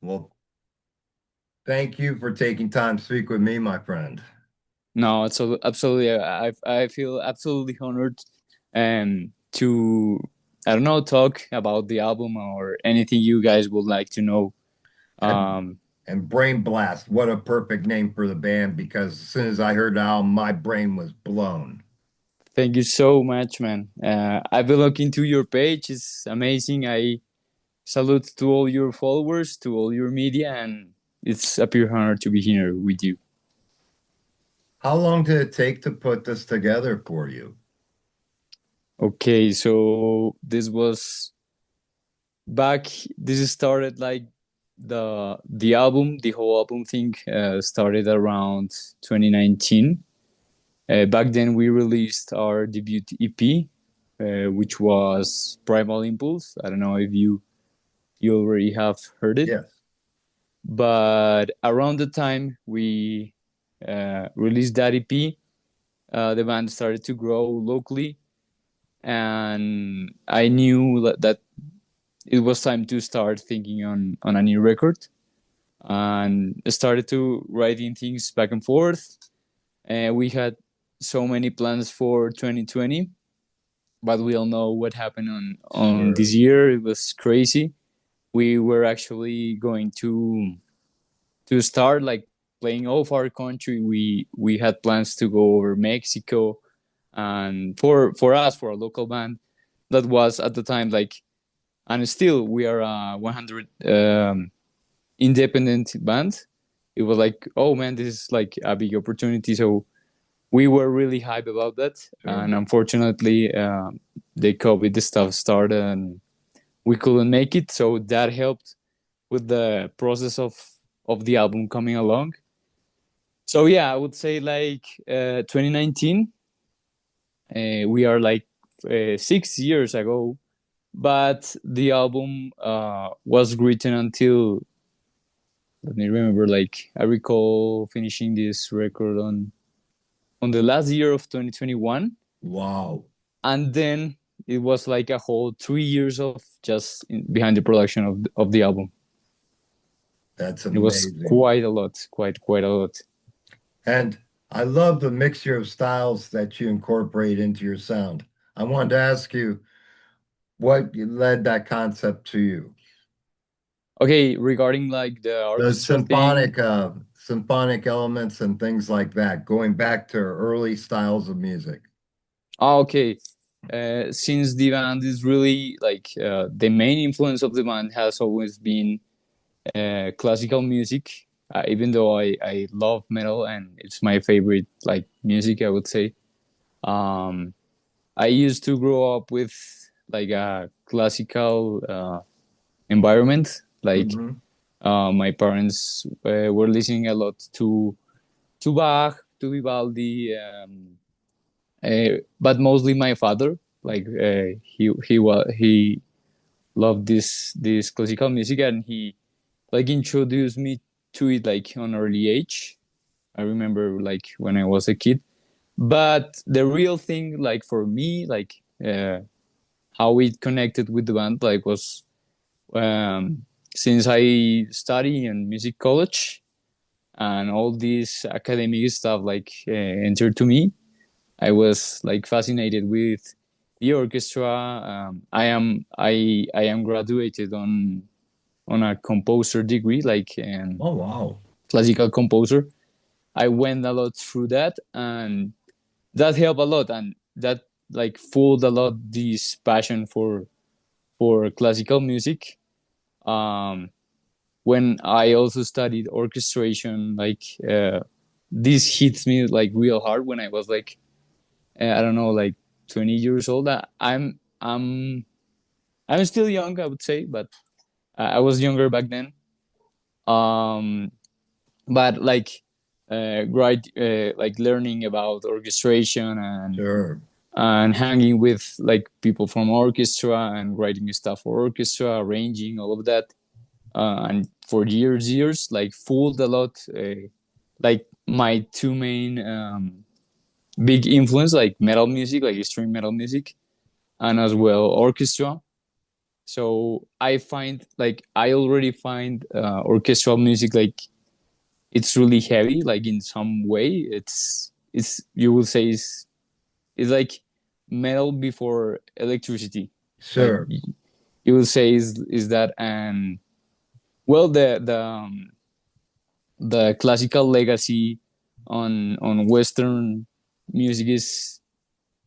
Well, thank you for taking time to speak with me, my friend. No, it's absolutely. I feel absolutely honored, to I don't know, talk about the album or anything you guys would like to know. And Um, and Brainblast, what a perfect name for the band because as soon as I heard the album, my brain was blown. Thank you so much, man. I've been looking to your page. It's amazing. I salute to all your followers, to all your media, and it's a pure honor to be here with you. How long did it take to put this together for you? Okay, so this was back. This started like the album, the whole album thing started around 2019. Back then, we released our debut EP, which was Primal Impulse. I don't know if you already have heard it, Yes. but around the time we released that EP, the band started to grow locally, and I knew that it was time to start thinking on a new record, and started to writing things back and forth. And we had so many plans for 2020, but we all know what happened on Sure. this year. It was crazy. We were actually going to start like playing all of our country. We had plans to go over Mexico, and for us, for a local band, that was at the time like, and still we are a 100 independent band. It was like, oh man, this is like a big opportunity. So we were really hyped about that, Sure. and unfortunately, the COVID stuff started, and we couldn't make it. So that helped with the process of the album coming along. So yeah, I would say like 2019. We are like 6 years ago, but the album was written until, let me remember, like I recall finishing this record on the last year of 2021, Wow. and then it was like a whole 3 years of just behind the production of the album. That's It was amazing. quite a lot, quite a lot. And I love the mixture of styles that you incorporate into your sound. I wanted to ask you what led that concept to you? Okay, regarding like the The orchestra thing. symphonic elements and things like that, going back to early styles of music. Okay. Since the band is really like the main influence of the band has always been classical music. Even though I love metal and it's my favorite like music, I would say. Um, I used to grow up with like a classical environment. Like Hmm. my parents were listening a lot to Bach, to Vivaldi, but mostly my father. Like he loved this classical music, and he like introduced me to it like on early age. I remember like when I was a kid. But the real thing, like for me, like how it connected with the band, like was um, since I study in music college and all this academic stuff like entered to me. I was like fascinated with the orchestra. I am graduated on a composer degree, like Oh, wow. classical composer. I went a lot through that, and that helped a lot, and that like fueled a lot this passion for classical music. Um, when I also studied orchestration, like this hits me like real hard when I was like I don't know, like 20 years old. I'm still young, I would say, but I was younger back then. Um, but right, like learning about orchestration Sure. and hanging with like people from orchestra and writing stuff for orchestra, arranging all of that, and for years, like fooled a lot. Like my two main big influence, like metal music, like extreme metal music, and as well orchestra. So I find like I already find orchestral music like it's really heavy, like in some way it's you will say is like metal before electricity, like Sure, you will say is that. And well, the classical legacy on Western music is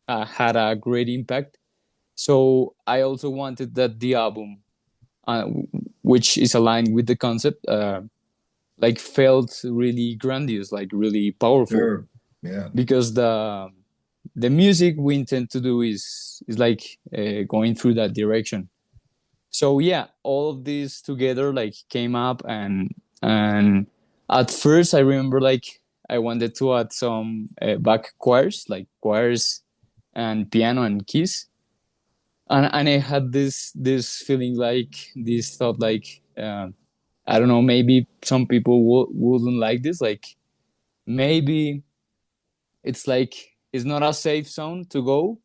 had a great impact. So I also wanted that the album, uh, which is aligned with the concept, like felt really grandiose, like really powerful, sure. Yeah, because the music we intend to do is like going through that direction. So yeah, all of this together like came up. And at first I remember like I wanted to add some back choirs, like choirs and piano and keys. And I had this feeling, like this thought, like I don't know, maybe some people wouldn't like this, like maybe it's like it's not a safe zone to go.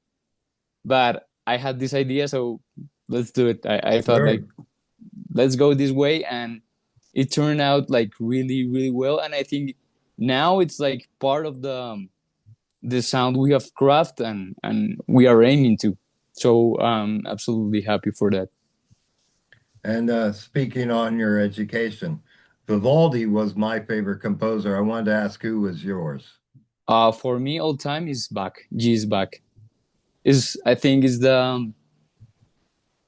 But I had this idea, so let's do it. I thought like sure. let's go this way. And it turned out like really really well. And I think now it's like part of the sound we have crafted and we are aiming to. So absolutely happy for that. And speaking on your education, Vivaldi was my favorite composer. I wanted to ask who was yours. For me, all time is Bach. G is Bach. Is I think is the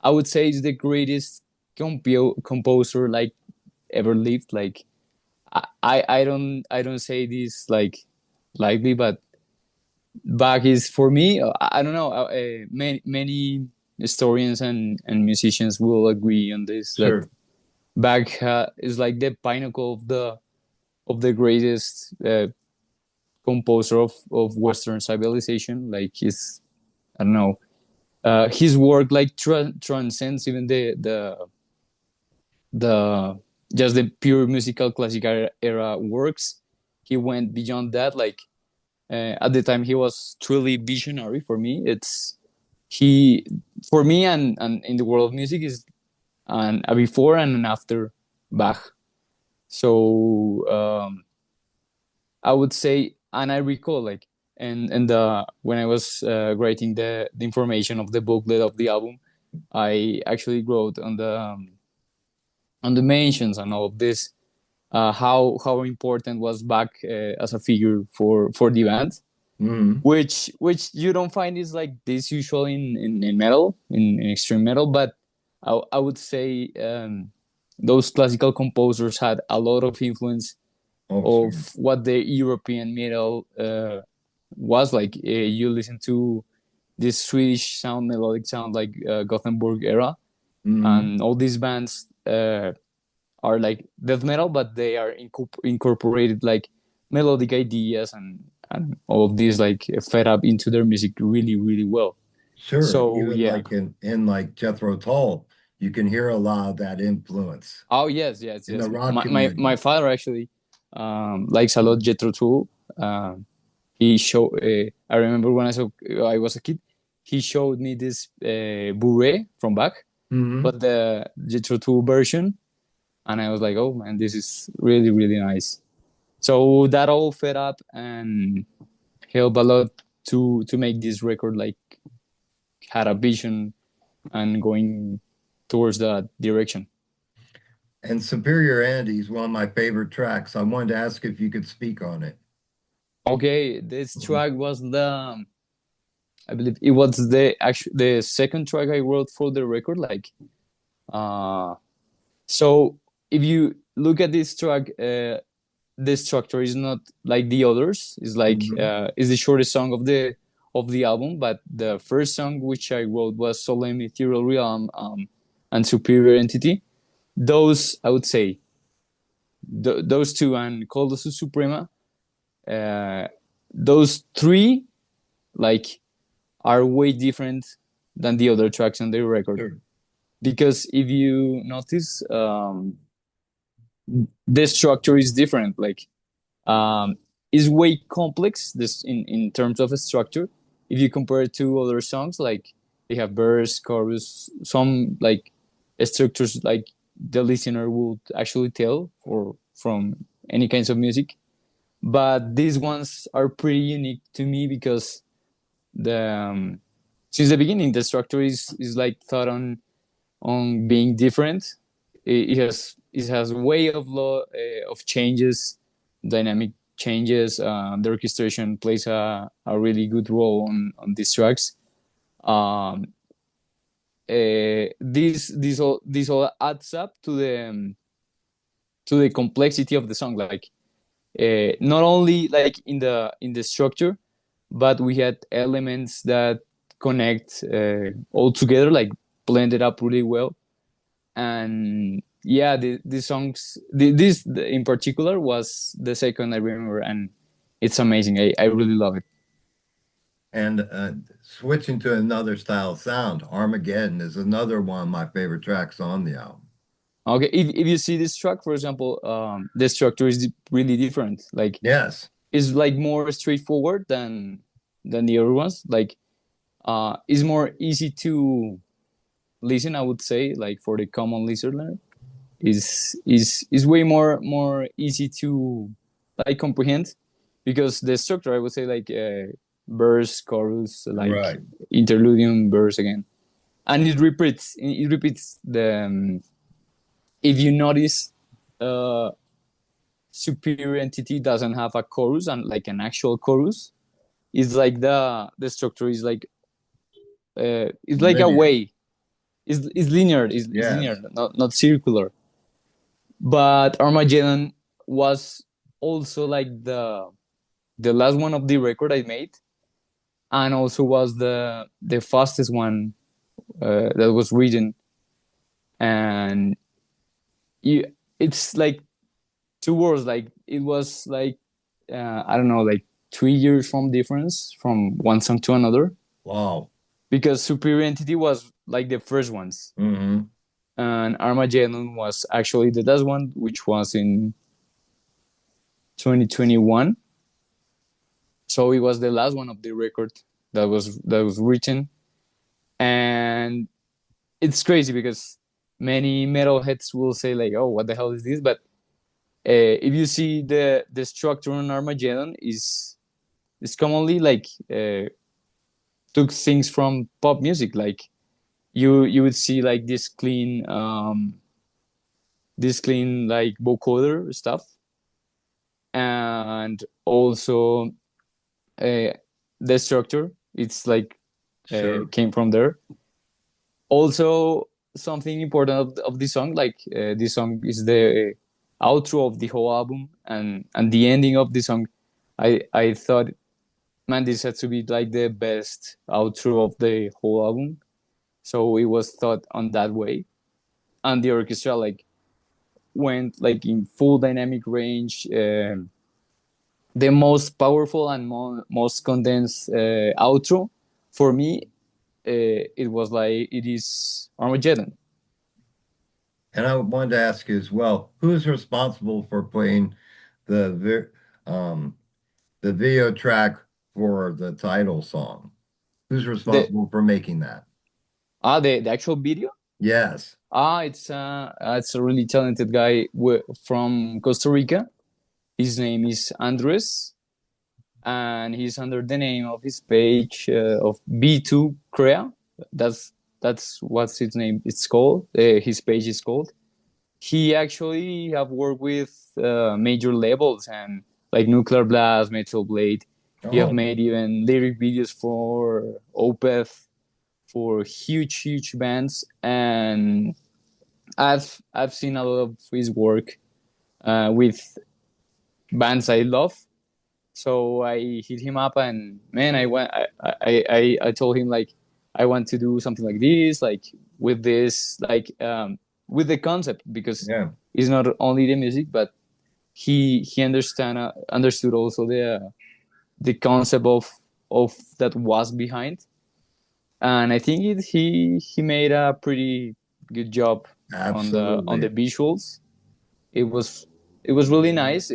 I would say is the greatest composer like ever lived. Like I don't say this like lightly, but Bach is for me. I don't know. Many historians and musicians will agree on this, that Sure. Bach is like the pinnacle of the greatest composer of Western civilization. Like he's I don't know. His work like transcends even the just the pure musical classic era works. He went beyond that. Like at the time, he was truly visionary. For me, it's he for me and in the world of music is an a before and an after Bach. So I would say, and I recall like and when I was writing the information of the booklet of the album, I actually wrote on the mentions and all of this, how important was Bach as a figure for the band, Hmm. which you don't find is like this usual in metal, in extreme metal. But I would say those classical composers had a lot of influence Oh, sure. of what the European metal was like. You listen to this Swedish sound, melodic sound, like Gothenburg era, Hmm. and all these bands are like death metal, but they are incorporated like melodic ideas and all of these like fed up into their music really really well. Sure. So Even yeah. like in like Jethro Tull, you can hear a lot of that influence Oh yes, yes, in the yes. rock My community. father actually likes a lot Jethro Tull. He showed. I remember when I was a kid, he showed me this Bure from Bach, Hmm. but the Jethro Tull version, and I was like, oh man, this is really really nice. So that all fed up and helped a lot to make this record like had a vision and going towards that direction. And Superior Andy is one of my favorite tracks. I wanted to ask if you could speak on it. Okay, this Mhm. track was the I believe it was the second track I wrote for the record. Like uh, so if you look at this track, the structure is not like the others. It's like Mhm. it's the shortest song of the album. But the first song which I wrote was Solemn Ethereal Realm, and Superior Entity. Those I would say those two and Colossus Suprema. Uh, those three like are way different than the other tracks on the record, Sure. because if you notice, the structure is different. Like um, is way complex this in terms of a structure. If you compare it to other songs, like they have verse, chorus, some like structures like the listener would actually tell or from any kinds of music. But these ones are pretty unique to me because the since the beginning the structure is like thought on being different. It has way of changes, dynamic changes. The orchestration plays a really good role on these tracks. Um, this all adds up to the complexity of the song. Like not only like in the structure, but we had elements that connect all together, like blended up really well. And yeah, the songs, this in particular was the second I remember, and it's amazing. I really love it. And switching to another style of sound, Armageddon is another one of my favorite tracks on the album. Okay, if you see this track, for example, the structure is really different. Like Yes, it's like more straightforward than the other ones. Like it's more easy to listen, I would say, like for the common listener. Is way more easy to like comprehend, because the structure, I would say, like verse, chorus, like right. interludium, verse again, and it repeats the if you notice, uh superior entity doesn't have a chorus and like an actual chorus. It's like the structure is like it's like a Linear. way. Is linear, is linear, Yes. not circular. But Armageddon was also like the last one of the record I made, and also was the fastest one that was written. And you, it's like two words. Like it was like I don't know, like 3 years from difference from one song to another, Wow. because Superior Entity was like the first ones, Hmm. and Armageddon was actually the last one, which was in 2021. So it was the last one of the record that was written. And it's crazy because many metalheads will say like, "Oh, what the hell is this?" But if you see the structure on Armageddon is commonly like took things from pop music. Like you would see like this clean like vocoder stuff, and also uh, the structure. It's like Sure. came from there. Also, something important of this song, like this song is the outro of the whole album, and the ending of the song. I thought, man, this had to be like the best outro of the whole album. So it was thought on that way, and the orchestra like went like in full dynamic range. The most powerful and most condensed outro for me, it was like it is Armageddon. And I wanted to ask you as well, who's responsible for playing the the video track for the title song? Who's The responsible for making that? the actual video. Yes. It's a really talented guy from Costa Rica. His name is Andres, and he's under the name of his page of B2 Crea. That's what's his name. It's called. His page is called. He actually have worked with major labels and like Nuclear Blast, Metal Blade. He have Oh, made even lyric videos for Opeth, for huge bands, and I've seen a lot of his work with bands I love. So I hit him up, and man, I told him like I want to do something like this, like with this, like with the concept, because yeah, it's not only the music, but he understood also the concept of that was behind. And I think he made a pretty good job on the absolutely. visuals. It was it was really nice.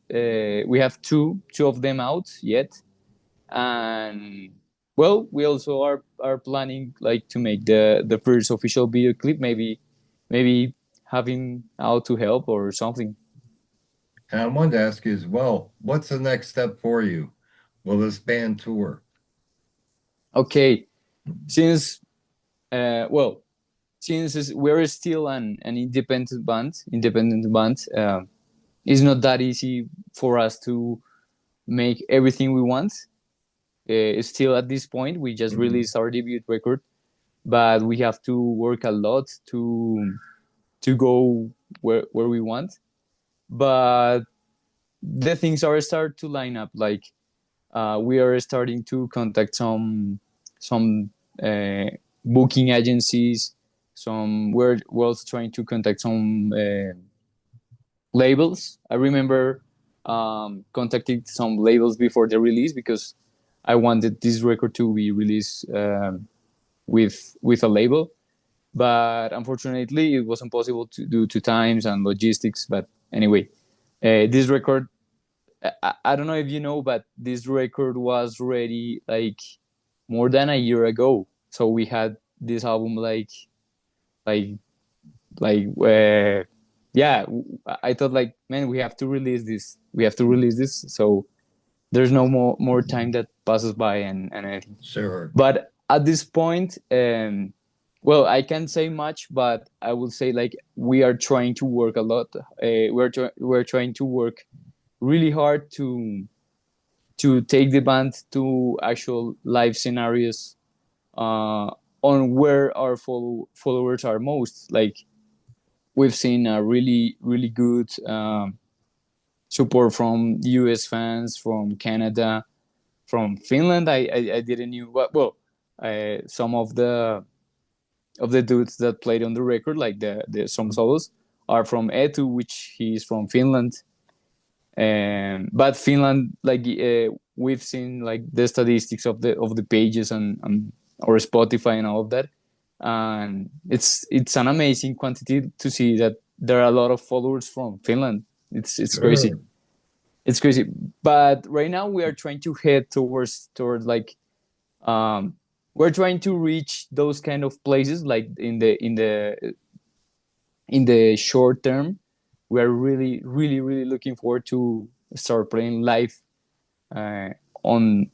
We have two of them out yet, and Well, we also are planning like to make the first official video clip. Maybe having out to help or something. And I wanted to ask you as well, what's the next step for you? Will this band tour? Okay, since well, since we're still an independent band, it's not that easy for us to make everything we want. Still at this point, we just Mhm. released our debut record, but we have to work a lot to go where we want. But the things are start to line up. Like we are starting to contact some booking agencies. We're also trying to contact some labels. I remember contacting some labels before the release because I wanted this record to be released with a label, but unfortunately it wasn't possible to due to times and logistics. But anyway, this record, I don't know if you know, but this record was ready like more than a year ago. So we had this album like yeah. I thought like, man, we have to release this. We have to release this. So there's no more time that passes by and anything. Sure. But at this point, well, I can't say much, but I will say like we are trying to work a lot. We're trying to work really hard to take the band to actual live scenarios uh, on where our followers are most. Like we've seen a really good support from US fans, from Canada, from Finland. I didn't knew, but well, some of the dudes that played on the record, like the some solos, are from Etu, which he's from Finland. But Finland, like we've seen like the statistics of the pages and or Spotify and all of that, and it's an amazing quantity to see that there are a lot of followers from Finland. It's crazy. Sure. It's crazy. But right now we are trying to head towards like um, we're trying to reach those kind of places like in the short term. We're really looking forward to start playing live uh, on,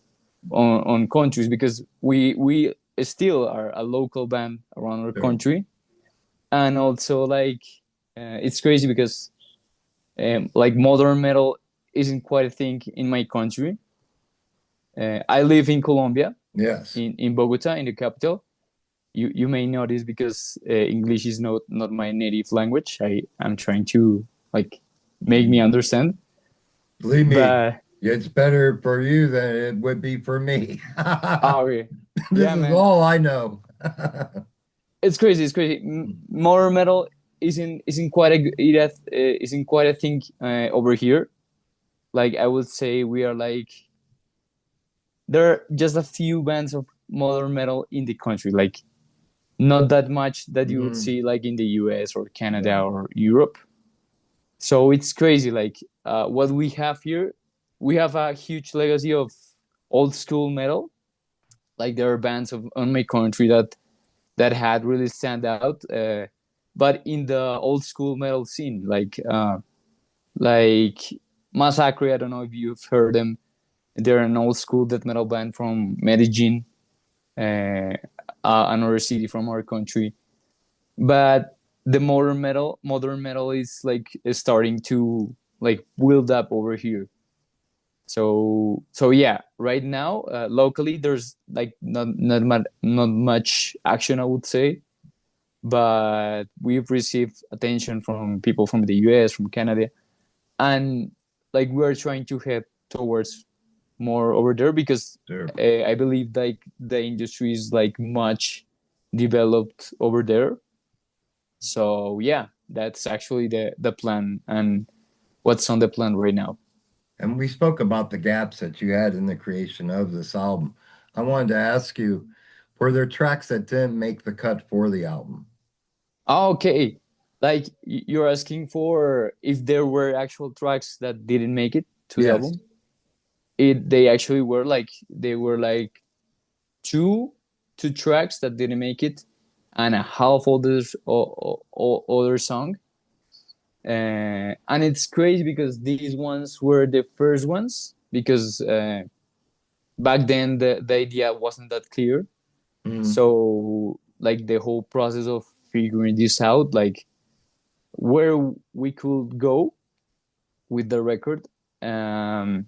on countries because we still are a local band around our Sure. country. And also like it's crazy because like modern metal isn't quite a thing in my country. I live in Colombia, Yes. in Bogota, in the capital. You may know this because English is not my native language. I'm trying to like make me understand. Believe me, But it's better for you than it would be for me. oh, okay. This Yeah, is man, all I know. it's crazy. It's crazy. Modern metal isn't quite isn't quite a thing over here. Like I would say, we are like there are just a few bands of modern metal in the country. Like not that much that you would Mhm. see like in the US or Canada Yeah. or Europe. So it's crazy. Like what we have here, we have a huge legacy of old school metal. Like there are bands of on my country that had really stand out. But in the old school metal scene, like Massacre, I don't know if you've heard them. They're an old school death metal band from Medellin, uh, another city from our country. But the modern metal is like is starting to like build up over here. So yeah, right now locally there's like not much action, I would say, but we've received attention from people from the US, from Canada, and like we're trying to head towards more over there because Sure. I believe like the industry is like much developed over there. So yeah, that's actually the plan and what's on the plan right now. And we spoke about the gaps that you had in the creation of this album. I wanted to ask you, were there tracks that didn't make the cut for the album? Okay, like you're asking for if there were actual tracks that didn't make it to the Yes. album. It they actually were like they were like two two tracks that didn't make it, and a half other song. And it's crazy because these ones were the first ones, because back then the idea wasn't that clear. Mm, So like the whole process of figuring this out, like where we could go with the record, um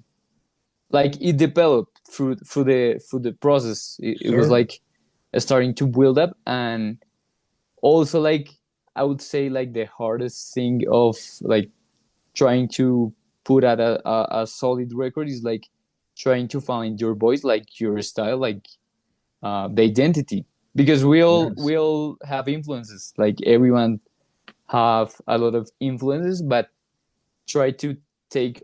like it developed through the process. It was sure. like starting to build up. And also, like, I would say, like, the hardest thing of like trying to put out a solid record is like trying to find your voice, like your style, like the identity, because we all Yes. we all have influences, like everyone have a lot of influences, but try to take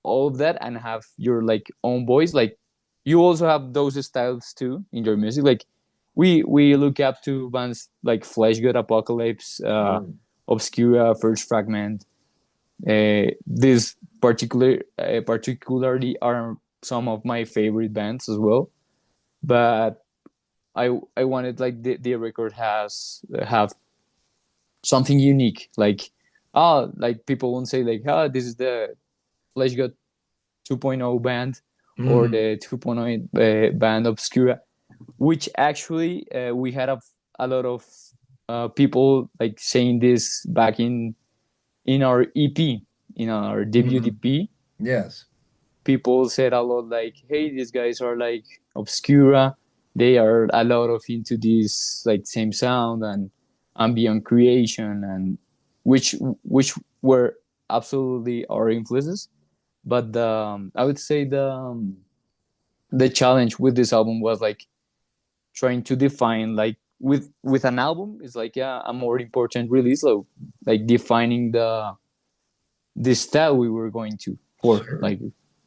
all of that and have your like own voice. Like you also have those styles too in your music. Like we look up to bands like Flesh God, Apocalypse, Mm, Obscura, First Fragment. This particularly are some of my favorite bands as well. But I wanted like the record has have something unique. Like like people won't say like this is the Flesh God 2.0 band or mm, the 2.0 band Obscura, which actually we had a lot of people like saying this back in our EP, in our debut mm. EP. Yes, People said a lot like, "Hey, these guys are like Obscura. They are a lot of into this like same sound and ambient creation, and which were absolutely our influences." But I would say the challenge with this album was like trying to define, like, with an album is like, yeah, a more important release, so like defining the style we were going to for, sure. like.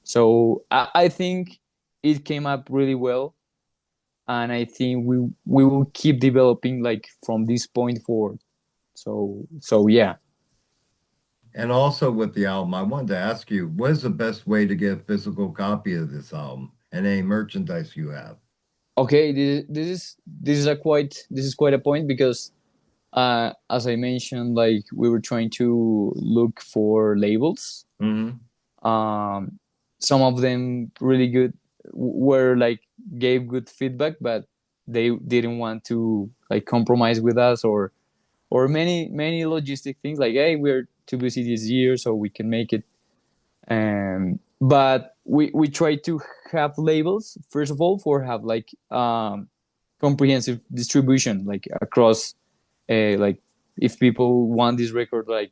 So I think it came up really well, and I think we will keep developing like from this point forward. So yeah. And also with the album, I wanted to ask you, what is the best way to get a physical copy of this album and any merchandise you have? Okay, this is quite a point, because as I mentioned, like we were trying to look for labels. Hmm. Um, some of them really good were like gave good feedback, but they didn't want to like compromise with us, or many logistic things like, hey, we're too busy this year, so we can make it. But we try to have labels first of all for have like comprehensive distribution like across like if people want this record like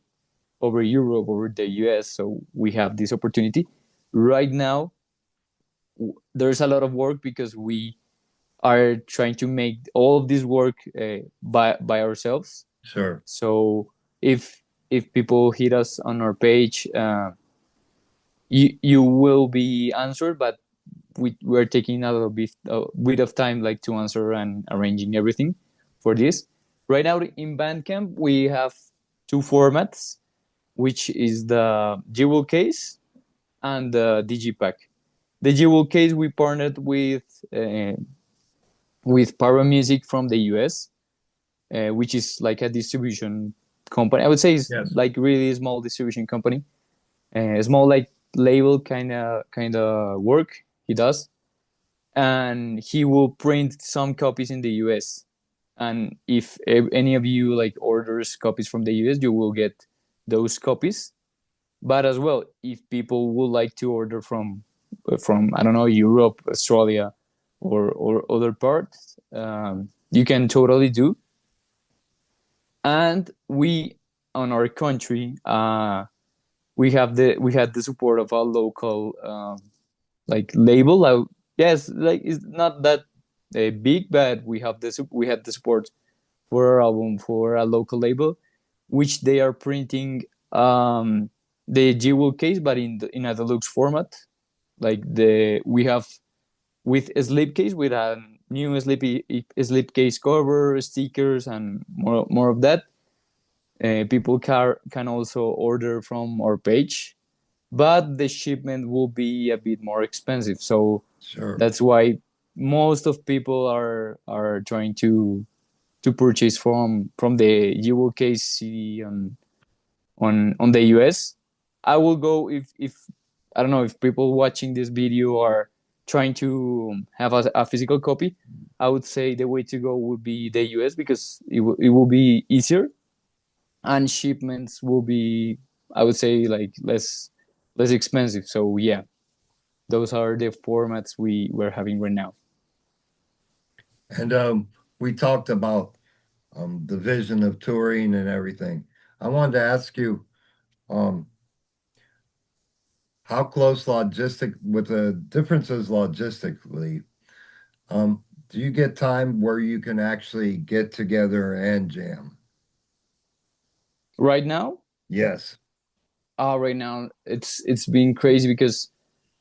over Europe, over the US. So we have this opportunity. Right now, there's a lot of work because we are trying to make all of this work by ourselves. Sure. So if if people hit us on our page, you will be answered, but we're taking a bit of time like to answer and arranging everything for this. Right now in Bandcamp, we have two formats, which is the jewel case and the digipack. The jewel case we partnered with Para Music from the US, which is like a distribution company. I would say it's Yes. like really small distribution company, small like label kind of work he does, and he will print some copies in the US. And if any of you like orders copies from the US, you will get those copies. But as well, if people would like to order from I don't know, Europe, Australia, or other parts, you can totally do. And we on our country, we had the support of a local like label. Yes, like it's not that big, but we had the support for our album for a local label, which they are printing the jewel case, but in a deluxe format. Like the we have with a slipcase, with a new slipcase cover, stickers, and more of that. People can also order from our page, but the shipment will be a bit more expensive. So Sure. that's why. most of people are trying to purchase from the UK city on the US. I will go if I don't know if people watching this video are trying to have a physical copy. I would say the way to go would be the US because it will be easier and shipments will be, I would say, like less expensive. So yeah, those are the formats we're having right now. And we talked about the vision of touring and everything. I wanted to ask you, um, how close logistic with the differences logistically, do you get time where you can actually get together and jam? Right now, Yes. right now it's been crazy because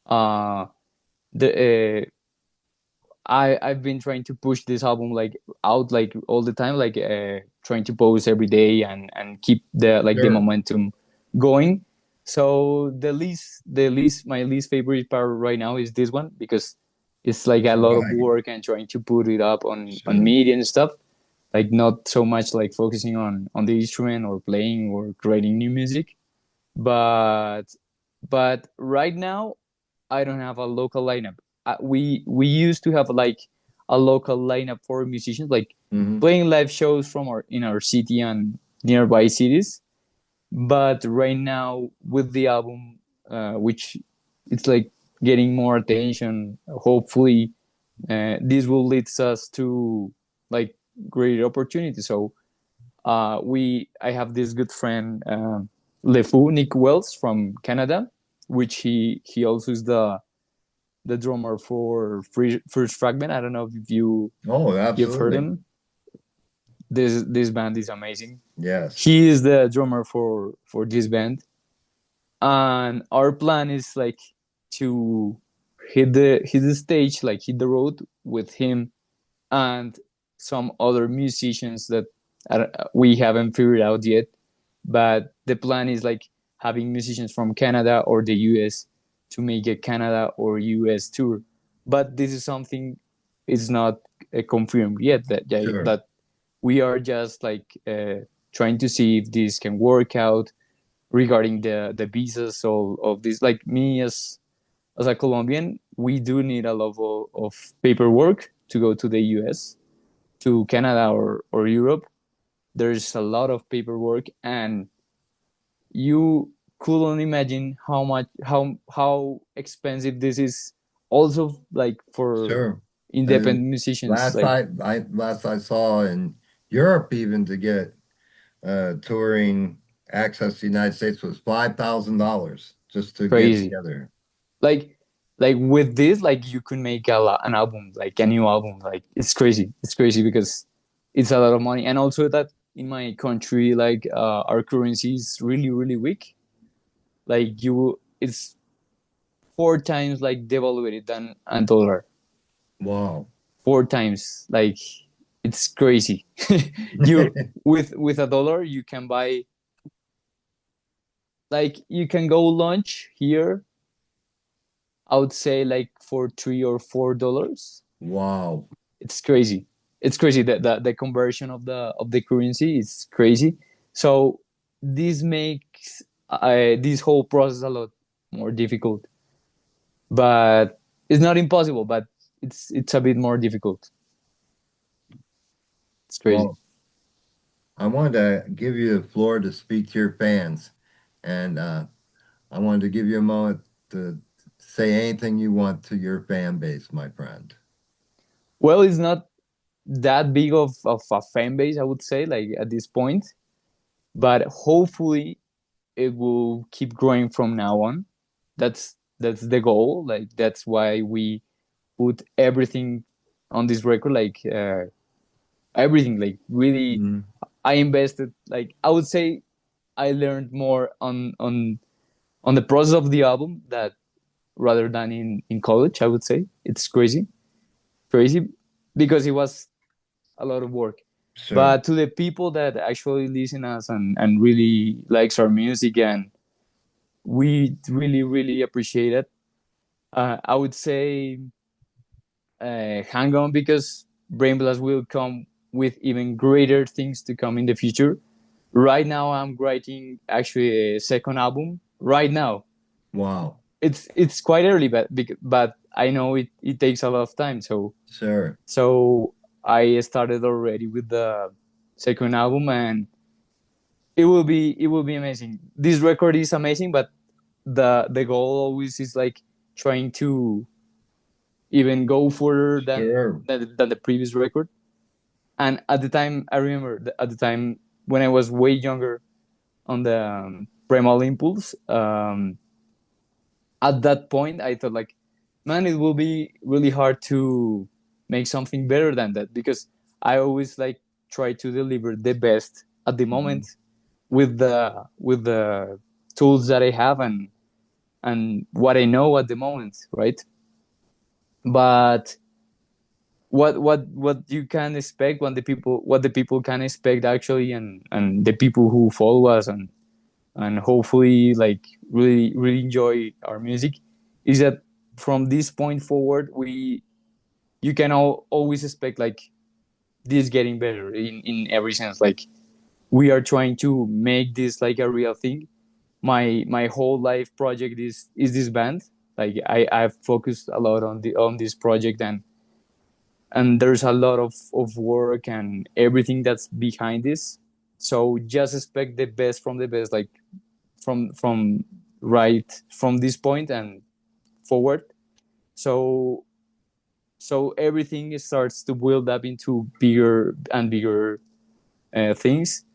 uh the I've been trying to push this album like out like all the time, like trying to post every day and keep the Sure. momentum going. So the least my least favorite part right now is this one because it's like a lot of Right. work and trying to put it up on Sure. media and stuff. Like not so much like focusing on the instrument or playing or creating new music, but right now I don't have a local lineup. We used to have like a local lineup for musicians, like Hmm. playing live shows from our in our city and nearby cities. But right now, with the album, which it's like getting more attention, hopefully, this will lead us to like great opportunities. So we I have this good friend Lefu Nick Wells from Canada, which he also is the drummer for First Fragment. I don't know if Oh, you've heard absolutely. him. This band is amazing. Yes. He is the drummer for this band, and our plan is like to hit the stage, like hit the road with him and some other musicians that we haven't figured out yet. But the plan is like having musicians from Canada or the US to make a Canada or US tour. But this is something is not confirmed yet. Sure. That we are just like trying to see if this can work out regarding the visas of this. Like me as a Colombian, we do need a lot of paperwork to go to the US, to Canada or Europe. There's a lot of paperwork, and you couldn't imagine how expensive this is. Also, like for Sure. independent And musicians, like last I saw in Europe even to get touring access to the United States was $5,000 just to get crazy. together. Like with this, like you could make an album, like a new album. Like it's crazy. It's crazy because it's a lot of money, and also that in my country, like our currency is really weak. Like it's four times like devaluated than a dollar. Wow. Four times, like it's crazy. You with a dollar, you can buy like you can go lunch here. I would say like for $3 or $4. Wow. It's crazy. It's crazy that the conversion of the currency is crazy. So this makes this whole process a lot more difficult. But it's not impossible, but it's a bit more difficult. It's crazy. Well, I wanted to give you the floor to speak to your fans, and I wanted to give you a moment to say anything you want to your fan base, my friend. Well, it's not that big of a fan base, I would say, like at this point, but hopefully it will keep growing from now on. That's the goal. Like that's why we put everything on this record, like everything, like really. Mhm. I invested, like I would say, I learned more on the process of the album that rather than in college. I would say it's crazy because it was a lot of work. Sure. But to the people that actually listen us and really likes our music, and we really appreciate it. I would say hang on because Brainblast will come with even greater things to come in the future. Right now, I'm writing actually a second album. Right now, Wow. it's quite early, but I know it takes a lot of time. Sure. So I started already with the second album, and it will be amazing. This record is amazing, but the goal always is like trying to even go further Sure. than the previous record. And at the time, I remember at the time when I was way younger on the Primal Impulse. At that point, I thought like, man, it will be really hard to make something better than that because I always like try to deliver the best at the Mhm. moment with the tools that I have and what I know at the moment, right? But what you can expect when the people what the people can expect actually and the people who follow us and hopefully like really enjoy our music is that from this point forward we you can always expect like this getting better in every sense. Like we are trying to make this like a real thing. My whole life project is this band. Like I've focused a lot on this project and there's a lot of work and everything that's behind this. So just expect the best from the best, like from right from this point and forward. So everything starts to build up into bigger and bigger things.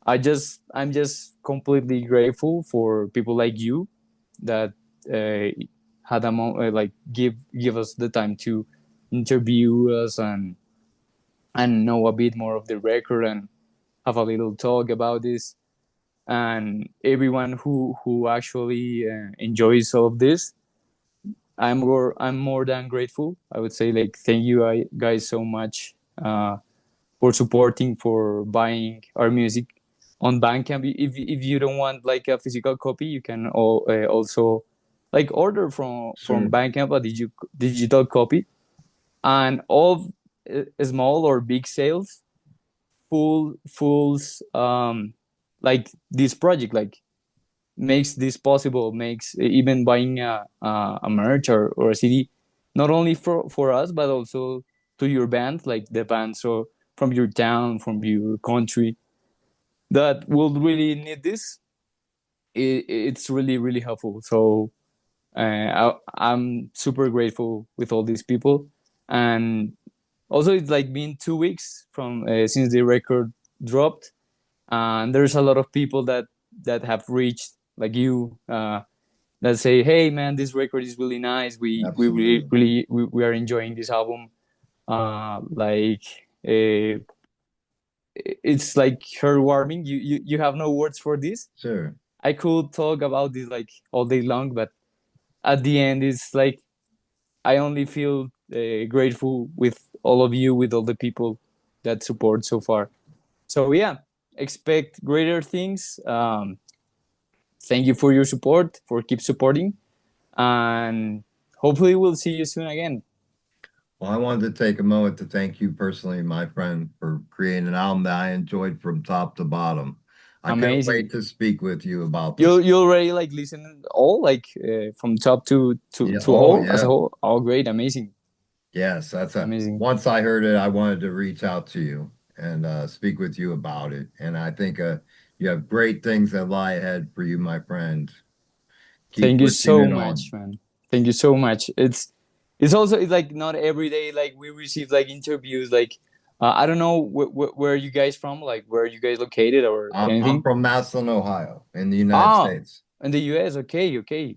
I'm just completely grateful for people like you that uh, had like give us the time to interview us and know a bit more of the record and have a little talk about this and everyone who actually enjoys all of this. I'm more than grateful. I would say like thank you guys so much for supporting, for buying our music on Bandcamp. If you don't want like a physical copy, you can also like order from Sure. Bandcamp a digital copy. And all small or big sales fools like this project like makes this possible, makes even buying a merch or a CD not only for us but also to your band, like the band so from your town, from your country that will really need this. It's really helpful. So I'm super grateful with all these people. And also it's like been 2 weeks from since the record dropped, and there's a lot of people that have reached like you that say, hey man, this record is really nice, we really Absolutely. really we are enjoying this album. Like uh, it's like heartwarming. You have no words for this. Sure. I could talk about this like all day long, but at the end it's like I only feel grateful with all of you, with all the people that support so far. So yeah, expect greater things. Thank you for your support, for keep supporting, and hopefully we'll see you soon again. Well, I wanted to take a moment to thank you personally, my friend, for creating an album that I enjoyed from top to bottom. I can't wait Amazing. to speak with you about this. You already like listen all like from top Yeah. to Oh, all as a yeah. whole. Oh, great, amazing, Yes, that's a amazing. once I heard it, I wanted to reach out to you and speak with you about it. And I think you have great things that lie ahead for you, my friend. Keep Thank you pushing so it much, on. man. Thank you so much. It's also it's like not every day like we receive like interviews like I don't know where are you guys from, like where are you guys located or I'm anything. from Massillon, Ohio, in the United Ah, States. in the US. Okay, okay,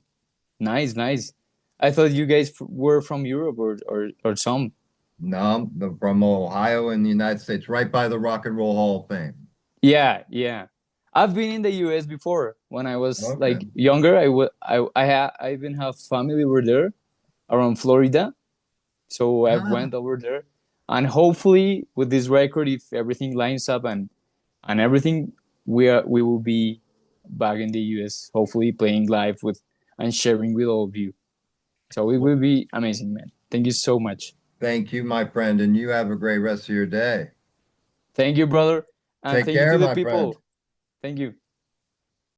nice, nice. I thought you guys were from Europe or some. No, I'm from Ohio in the United States, right by the Rock and Roll Hall of Fame. Yeah, yeah. I've been in the US before when I was Okay. like younger. I even have family over there around Florida, so I Ah, went over there. And hopefully with this record, if everything lines up and everything, we will be back in the US, hopefully playing live with and sharing with all of you. So it well, will be amazing, man. Thank you so much. Thank you, my friend, and you have a great rest of your day. Thank you, brother, and Take thank you to care, the my friend. people. Thank you.